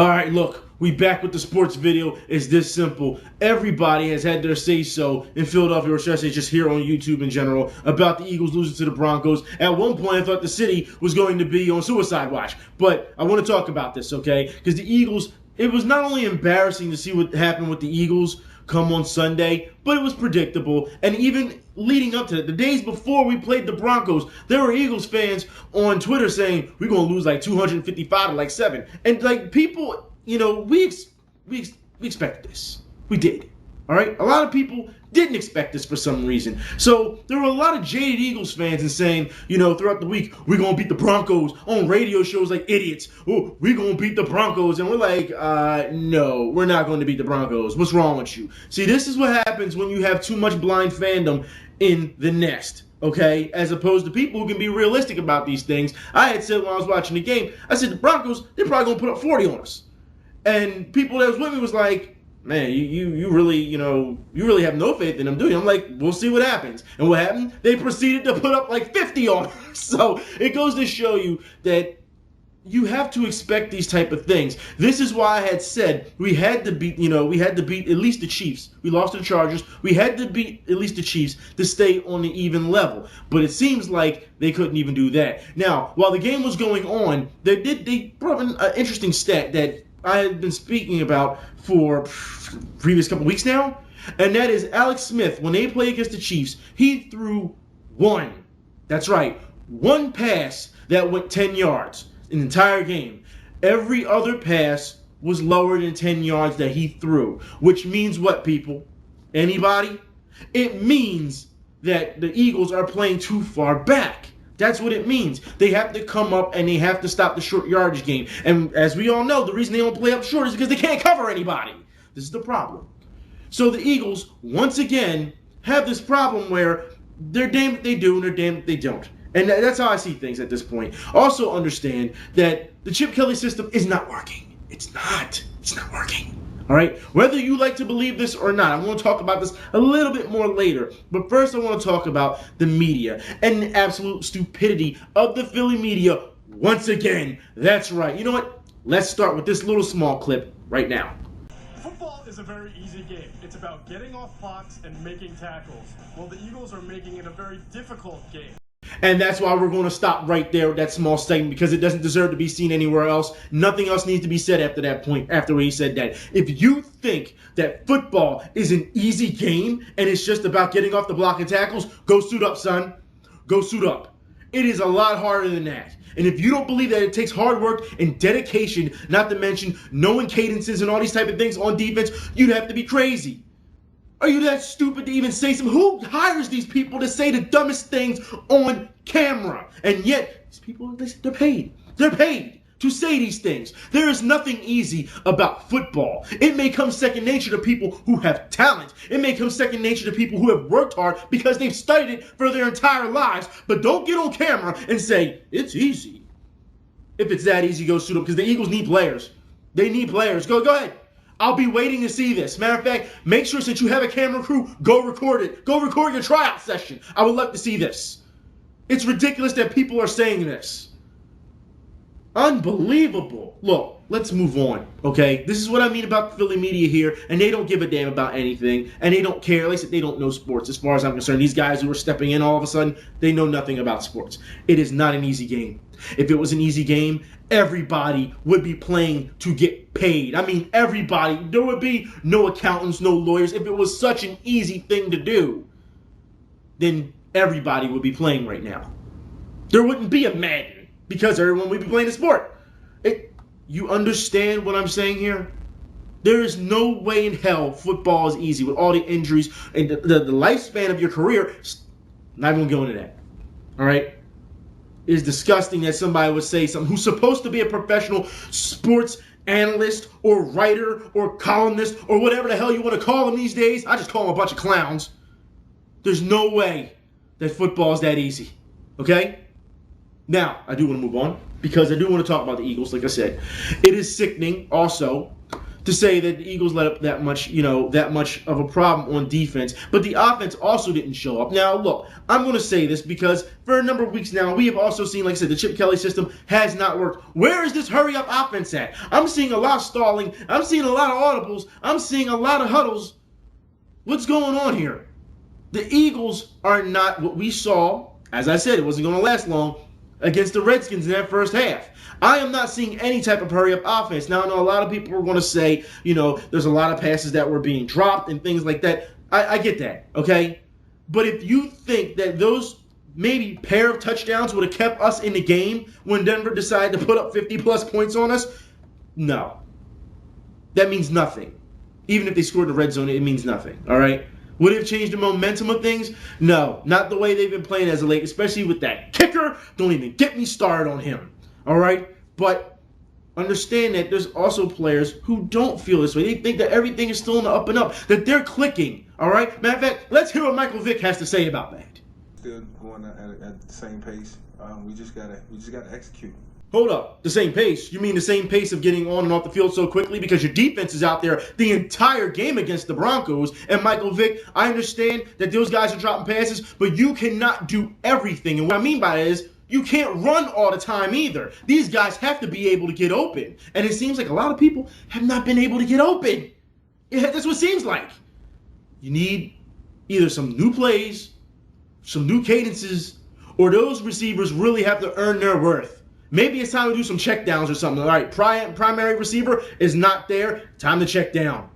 All right, look, we back with the sports video. It's this simple. Everybody has had their say-so in Philadelphia, or should I say just here on YouTube in general, about the Eagles losing to the Broncos. At one point, I thought the city was going to be on suicide watch. But I want to talk about this, okay? Because the Eagles, it was not only embarrassing to see what happened with the Eagles come on Sunday, but it was predictable. And even leading up to it, the days before we played the Broncos, there were Eagles fans on Twitter saying, we're going to lose like 255 to like 7. And like people, you know, we expected this. We did. All right? A lot of people didn't expect this for some reason. So there were a lot of jaded Eagles fans and saying, you know, throughout the week, we're going to beat the Broncos on radio shows like idiots. Oh, we're going to beat the Broncos. And we're like, no, we're not going to beat the Broncos. What's wrong with you? See, this is what happens when you have too much blind fandom in the nest. Okay, as opposed to people who can be realistic about these things. I had said when I was watching the game, I said the Broncos, they're probably going to put up 40 on us. And people that was with me was like, man, you really have no faith in them, do you? I'm like, we'll see what happens. And what happened? They proceeded to put up like 50 on us. So it goes to show you that you have to expect these type of things. This is why I had said we had to beat at least the Chiefs. We lost to the Chargers. We had to beat at least the Chiefs to stay on the even level. But it seems like they couldn't even do that. Now, while the game was going on, they brought in an interesting stat that I had been speaking about for previous couple weeks now, and that is Alex Smith. When they played against the Chiefs, he threw one pass that went 10 yards in the entire game. Every other pass was lower than 10 yards that he threw, which means what, people? Anybody? It means that the Eagles are playing too far back. That's what it means. They have to come up and they have to stop the short yardage game. And as we all know, the reason they don't play up short is because they can't cover anybody. This is the problem. So the Eagles, once again, have this problem where they're damned if they do and they're damned if they don't. And that's how I see things at this point. Also understand that the Chip Kelly system is not working. It's not working. All right? Whether you like to believe this or not, I'm going to talk about this a little bit more later. But first, I want to talk about the media and the absolute stupidity of the Philly media once again. That's right. You know what? Let's start with this little small clip right now. Football is a very easy game. It's about getting off blocks and making tackles. Well, the Eagles are making it a very difficult game. And that's why we're going to stop right there with that small segment, because it doesn't deserve to be seen anywhere else. Nothing else needs to be said after that point, after he said that. If you think that football is an easy game and it's just about getting off the block and tackles, go suit up, son. Go suit up. It is a lot harder than that. And if you don't believe that it takes hard work and dedication, not to mention knowing cadences and all these type of things on defense, you'd have to be crazy. Are you that stupid to even say something? Who hires these people to say the dumbest things on camera? And yet, these people, they're paid. They're paid to say these things. There is nothing easy about football. It may come second nature to people who have talent. It may come second nature to people who have worked hard because they've studied it for their entire lives. But don't get on camera and say, it's easy. If it's that easy, go suit up, because the Eagles need players. They need players. Go ahead. I'll be waiting to see this. Matter of fact, make sure since you have a camera crew, go record it. Go record your tryout session. I would love to see this. It's ridiculous that people are saying this. Unbelievable. Look, let's move on, okay? This is what I mean about the Philly media here, and they don't give a damn about anything, and they don't care. At least they don't know sports as far as I'm concerned. These guys who are stepping in all of a sudden, they know nothing about sports. It is not an easy game. If it was an easy game, everybody would be playing to get paid. I mean, everybody. There would be no accountants, no lawyers. If it was such an easy thing to do, then everybody would be playing right now. There wouldn't be a Madden because everyone would be playing the sport. You understand what I'm saying here? There is no way in hell football is easy with all the injuries and the lifespan of your career. Not even going to go into that. All right? It is disgusting that somebody would say something who's supposed to be a professional sports analyst or writer or columnist or whatever the hell you want to call them these days. I just call them a bunch of clowns. There's no way that football is that easy. Okay? Now, I do want to move on because I do want to talk about the Eagles, like I said. It is sickening also to to say that the Eagles let up that much of a problem on defense, but the offense also didn't show up. Now, look, I'm going to say this because for a number of weeks now, we have also seen, like I said, the Chip Kelly system has not worked. Where is this hurry-up offense at? I'm seeing a lot of stalling. I'm seeing a lot of audibles. I'm seeing a lot of huddles. What's going on here? The Eagles are not what we saw. As I said, it wasn't going to last long against the Redskins in that first half. I am not seeing any type of hurry-up offense. Now, I know a lot of people are going to say, there's a lot of passes that were being dropped and things like that. I get that, okay? But if you think that those maybe pair of touchdowns would have kept us in the game when Denver decided to put up 50-plus points on us, no. That means nothing. Even if they scored in the red zone, it means nothing, all right? Would it have changed the momentum of things? No, not the way they've been playing as of late, especially with that kicker. Don't even get me started on him. All right? But understand that there's also players who don't feel this way. They think that everything is still in the up and up, that they're clicking. All right? Matter of fact, let's hear what Michael Vick has to say about that. Still going at the same pace. We just gotta execute. Hold up. The same pace? You mean the same pace of getting on and off the field so quickly because your defense is out there the entire game against the Broncos? And Michael Vick, I understand that those guys are dropping passes, but you cannot do everything. And what I mean by that is you can't run all the time either. These guys have to be able to get open. And it seems like a lot of people have not been able to get open. That's what it seems like. You need either some new plays, some new cadences, or those receivers really have to earn their worth. Maybe it's time to do some checkdowns or something. All right, primary receiver is not there. Time to check down.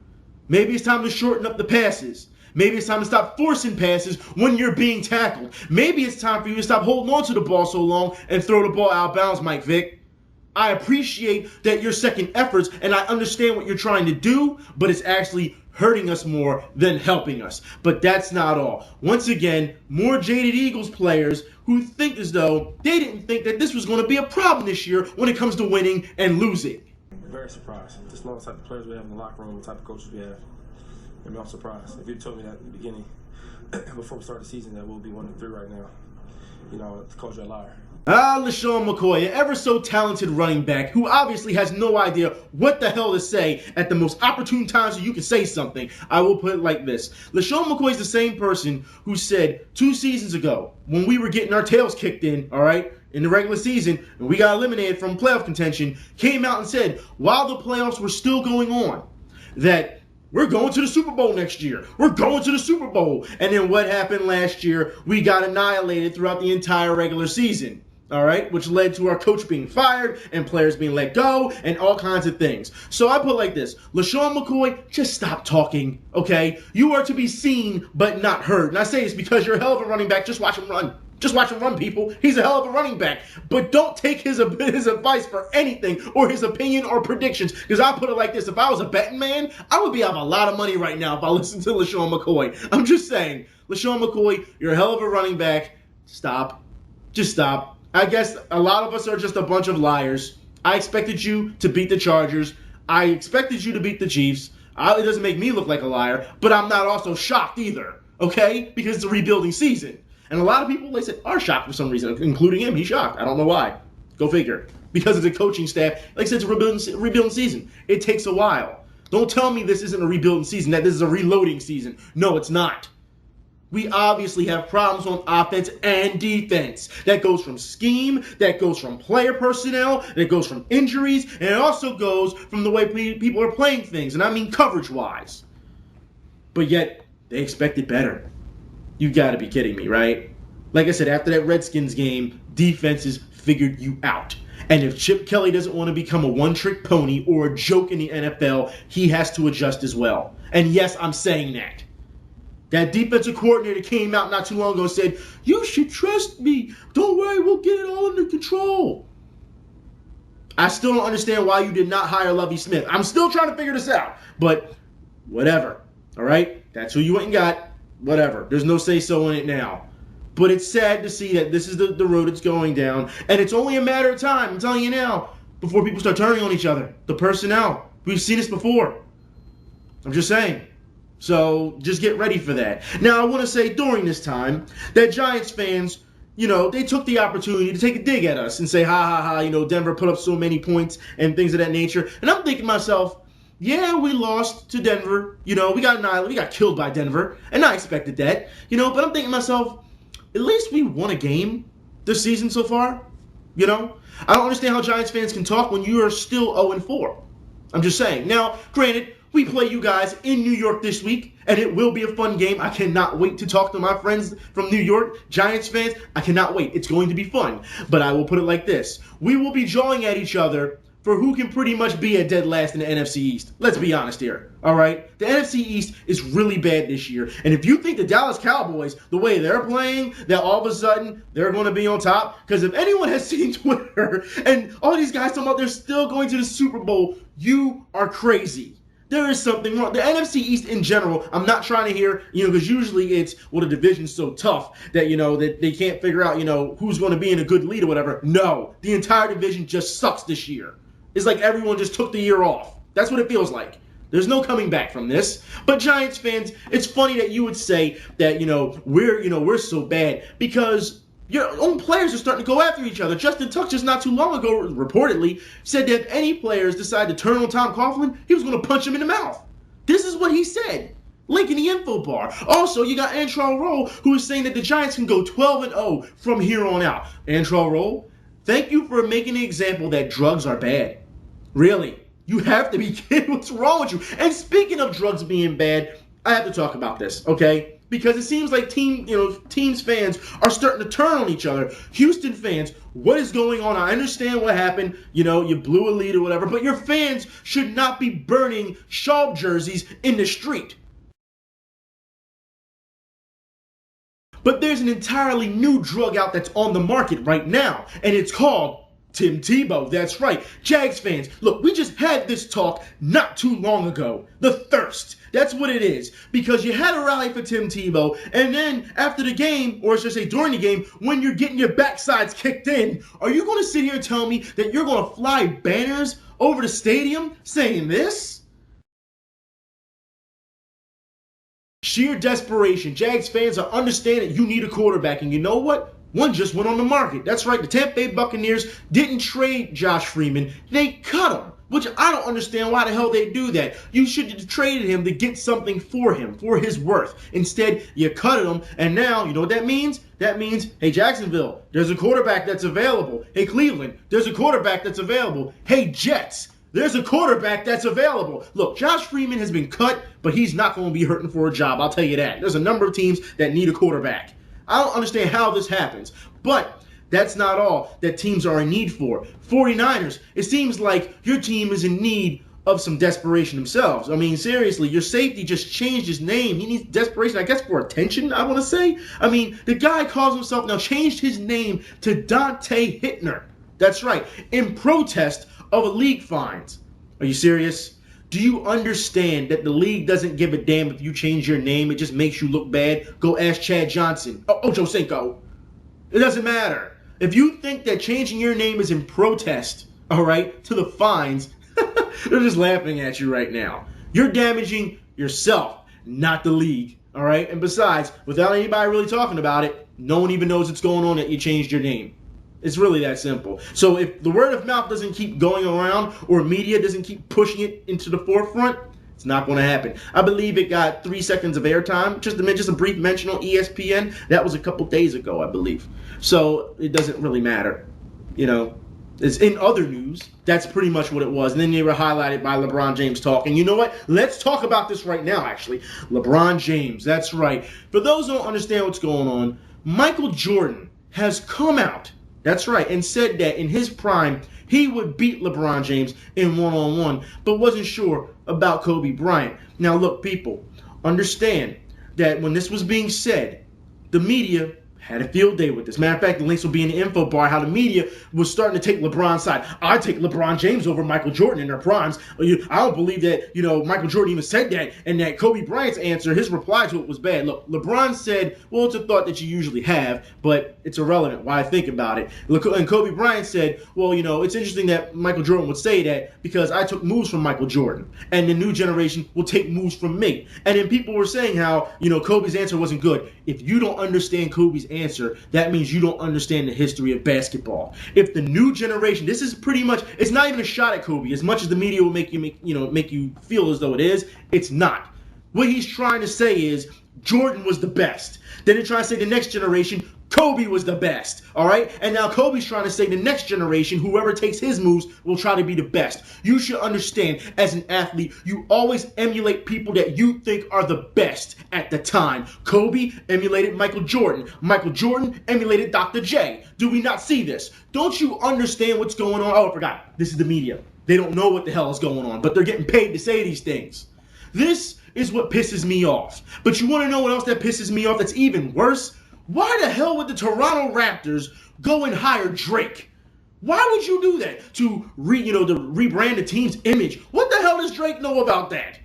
Maybe it's time to shorten up the passes. Maybe it's time to stop forcing passes when you're being tackled. Maybe it's time for you to stop holding on to the ball so long and throw the ball out of bounds, Mike Vick. I appreciate that your second efforts, and I understand what you're trying to do, but it's actually hurting us more than helping us. But that's not all. Once again, more jaded Eagles players who think as though they didn't think that this was going to be a problem this year when it comes to winning and losing. Very surprised. Just know the type of players we have in the locker room, the type of coaches we have. I'm surprised. If you told me that in the beginning, before we start the season, that we'll be 1-3 right now, to call you a liar. LeSean McCoy, an ever so talented running back who obviously has no idea what the hell to say at the most opportune times so you can say something. I will put it like this. LeSean McCoy is the same person who said 2 seasons ago when we were getting our tails kicked in, all right, in the regular season, and we got eliminated from playoff contention, came out and said, while the playoffs were still going on, that we're going to the Super Bowl next year. We're going to the Super Bowl. And then what happened last year? We got annihilated throughout the entire regular season. All right, which led to our coach being fired and players being let go and all kinds of things. So I put it like this. LeSean McCoy, just stop talking, okay? You are to be seen but not heard. And I say this because you're a hell of a running back. Just watch him run. Just watch him run, people. He's a hell of a running back. But don't take his advice for anything or his opinion or predictions. Because I'll put it like this. If I was a betting man, I would be out of a lot of money right now if I listened to LeSean McCoy. I'm just saying. LeSean McCoy, you're a hell of a running back. Stop. Just stop. I guess a lot of us are just a bunch of liars. I expected you to beat the Chargers. I expected you to beat the Chiefs. It doesn't make me look like a liar, but I'm not also shocked either, okay? Because it's a rebuilding season. And a lot of people, they said, are shocked for some reason, including him. He's shocked. I don't know why. Go figure. Because of the coaching staff. Like I said, it's a rebuilding season. It takes a while. Don't tell me this isn't a rebuilding season, that this is a reloading season. No, it's not. We obviously have problems on offense and defense. That goes from scheme, that goes from player personnel, that goes from injuries, and it also goes from the way people are playing things, and I mean coverage-wise. But yet, they expected better. You gotta be kidding me, right? Like I said, after that Redskins game, defenses figured you out. And if Chip Kelly doesn't want to become a one-trick pony or a joke in the NFL, he has to adjust as well. And yes, I'm saying that. That defensive coordinator came out not too long ago and said, you should trust me. Don't worry, we'll get it all under control. I still don't understand why you did not hire Lovie Smith. I'm still trying to figure this out. But whatever, all right? That's who you went and got. Whatever. There's no say-so in it now. But it's sad to see that this is the road it's going down. And it's only a matter of time, I'm telling you now, before people start turning on each other. The personnel. We've seen this before. I'm just saying. So just get ready for that. Now, I want to say during this time that Giants fans, they took the opportunity to take a dig at us and say, ha, ha, ha, Denver put up so many points and things of that nature. And I'm thinking to myself, Yeah, we lost to Denver. We got annihilated. We got killed by Denver. And I expected that. But I'm thinking to myself, at least we won a game this season so far. I don't understand how Giants fans can talk when you are still 0-4. I'm just saying. Now, granted, we play you guys in New York this week, and it will be a fun game. I cannot wait to talk to my friends from New York, Giants fans. I cannot wait. It's going to be fun. But I will put it like this. We will be jawing at each other for who can pretty much be at dead last in the NFC East. Let's be honest here, all right? The NFC East is really bad this year. And if you think the Dallas Cowboys, the way they're playing, that all of a sudden they're going to be on top, because if anyone has seen Twitter and all these guys talking about they're still going to the Super Bowl, you are crazy. There is something wrong. The NFC East in general, I'm not trying to hear, because usually it's, well, the division's so tough that, that they can't figure out, who's going to be in a good lead or whatever. No, the entire division just sucks this year. It's like everyone just took the year off. That's what it feels like. There's no coming back from this. But Giants fans, it's funny that you would say that, we're so bad because your own players are starting to go after each other. Justin Tuck just not too long ago, reportedly, said that if any players decide to turn on Tom Coughlin, he was going to punch him in the mouth. This is what he said. Link in the info bar. Also, you got Antrel Rolle, who is saying that the Giants can go 12-0 from here on out. Antrel Rolle, thank you for making the example that drugs are bad. Really. You have to be kidding. What's wrong with you? And speaking of drugs being bad, I have to talk about this, okay? Because it seems like teams fans are starting to turn on each other. Houston fans, what is going on? I understand what happened. You blew a lead or whatever, but your fans should not be burning Schaub jerseys in the street. But there's an entirely new drug out that's on the market right now, and it's called Tim Tebow. That's right. Jags fans, look, we just had this talk not too long ago. The thirst. That's what it is. Because you had a rally for Tim Tebow, and then after the game, or should I say during the game, when you're getting your backsides kicked in, are you going to sit here and tell me that you're going to fly banners over the stadium saying this? Sheer desperation. Jags fans are understanding you need a quarterback, and you know what? One just went on the market. That's right. The Tampa Bay Buccaneers didn't trade Josh Freeman. They cut him, which I don't understand why the hell they do that. You should have traded him to get something for him, for his worth. Instead, you cut him, and now, you know what that means? That means, hey, Jacksonville, there's a quarterback that's available. Hey, Cleveland, there's a quarterback that's available. Hey, Jets, there's a quarterback that's available. Look, Josh Freeman has been cut, but he's not going to be hurting for a job. I'll tell you that. There's a number of teams that need a quarterback. I don't understand how this happens, but that's not all that teams are in need for. 49ers, it seems like your team is in need of some desperation themselves. I mean, seriously, your safety just changed his name. He needs desperation, I guess, for attention, I want to say. I mean, the guy calls himself, now changed his name to Donte Hitner. That's right, in protest of a league fines. Are you serious? Do you understand that the league doesn't give a damn if you change your name? It just makes you look bad. Go ask Chad Johnson. Ocho Cinco. It doesn't matter. If you think that changing your name is in protest, all right, to the fines, they're just laughing at you right now. You're damaging yourself, not the league, all right? And besides, without anybody really talking about it, no one even knows what's going on that you changed your name. It's really that simple. So if the word of mouth doesn't keep going around or media doesn't keep pushing it into the forefront, it's not going to happen. I believe it got 3 seconds of airtime, just a brief mention on ESPN. That was a couple days ago, I believe. So it doesn't really matter. It's in other news. That's pretty much what it was. And then they were highlighted by LeBron James talking. You know what? Let's talk about this right now, actually. LeBron James, that's right. For those who don't understand what's going on, Michael Jordan has come out, that's right, and said that in his prime, he would beat LeBron James in one-on-one, but wasn't sure about Kobe Bryant. Now, look, people, understand that when this was being said, the media had a field day with this. Matter of fact, the links will be in the info bar, how the media was starting to take LeBron's side. I take LeBron James over Michael Jordan in their primes. I don't believe that, Michael Jordan even said that, and that Kobe Bryant's answer, his reply to it was bad. Look, LeBron said, well, it's a thought that you usually have, but it's irrelevant. Why I think about it. And Kobe Bryant said, well, it's interesting that Michael Jordan would say that because I took moves from Michael Jordan, and the new generation will take moves from me. And then people were saying how, Kobe's answer wasn't good. If you don't understand Kobe's answer, that means you don't understand the history of basketball. If the new generation, this is pretty much, it's not even a shot at Kobe. As much as the media will make you feel as though it is, it's not. What he's trying to say is Jordan was the best. Then they're trying to say the next generation, Kobe was the best, all right? And now Kobe's trying to say the next generation, whoever takes his moves, will try to be the best. You should understand, as an athlete, you always emulate people that you think are the best at the time. Kobe emulated Michael Jordan. Michael Jordan emulated Dr. J. Do we not see this? Don't you understand what's going on? Oh, I forgot. This is the media. They don't know what the hell is going on, but they're getting paid to say these things. This is what pisses me off. But you want to know what else that pisses me off that's even worse? Why the hell would the Toronto Raptors go and hire Drake? Why would you do that? To rebrand the team's image. What the hell does Drake know about that?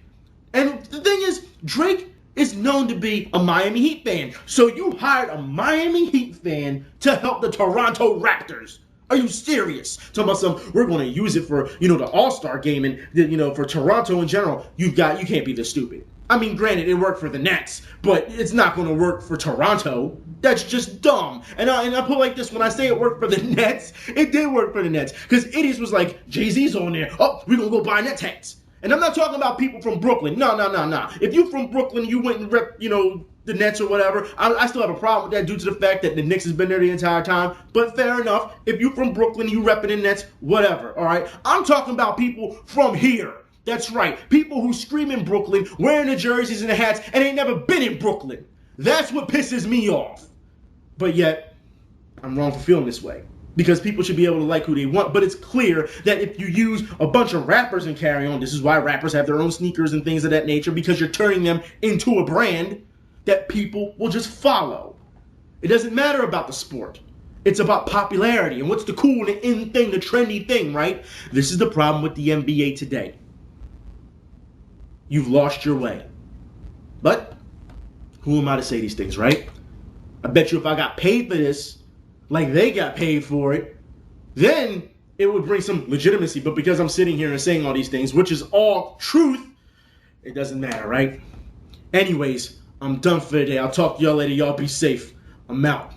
And the thing is, Drake is known to be a Miami Heat fan. So you hired a Miami Heat fan to help the Toronto Raptors. Are you serious? Talking about we're going to use it for, the All-Star game and, for Toronto in general. You can't be this stupid. I mean, granted, it worked for the Nets, but it's not going to work for Toronto. That's just dumb. And I put it like this, when I say it worked for the Nets, it did work for the Nets. Because idiots was like, Jay-Z's on there. Oh, we're going to go buy Nets hats. And I'm not talking about people from Brooklyn. No. If you from Brooklyn, you went and rep, the Nets or whatever, I still have a problem with that due to the fact that the Knicks has been there the entire time. But fair enough. If you from Brooklyn, you repping the Nets, whatever, all right? I'm talking about people from here. That's right. People who scream in Brooklyn, wearing the jerseys and the hats, and ain't never been in Brooklyn. That's what pisses me off. But yet, I'm wrong for feeling this way. Because people should be able to like who they want. But it's clear that if you use a bunch of rappers and carry on, this is why rappers have their own sneakers and things of that nature, because you're turning them into a brand that people will just follow. It doesn't matter about the sport. It's about popularity and what's the cool, the in thing, the trendy thing, right? This is the problem with the NBA today. You've lost your way. But who am I to say these things, right? I bet you if I got paid for this, like they got paid for it, then it would bring some legitimacy. But because I'm sitting here and saying all these things, which is all truth, it doesn't matter, right? Anyways, I'm done for today. I'll talk to y'all later. Y'all be safe. I'm out.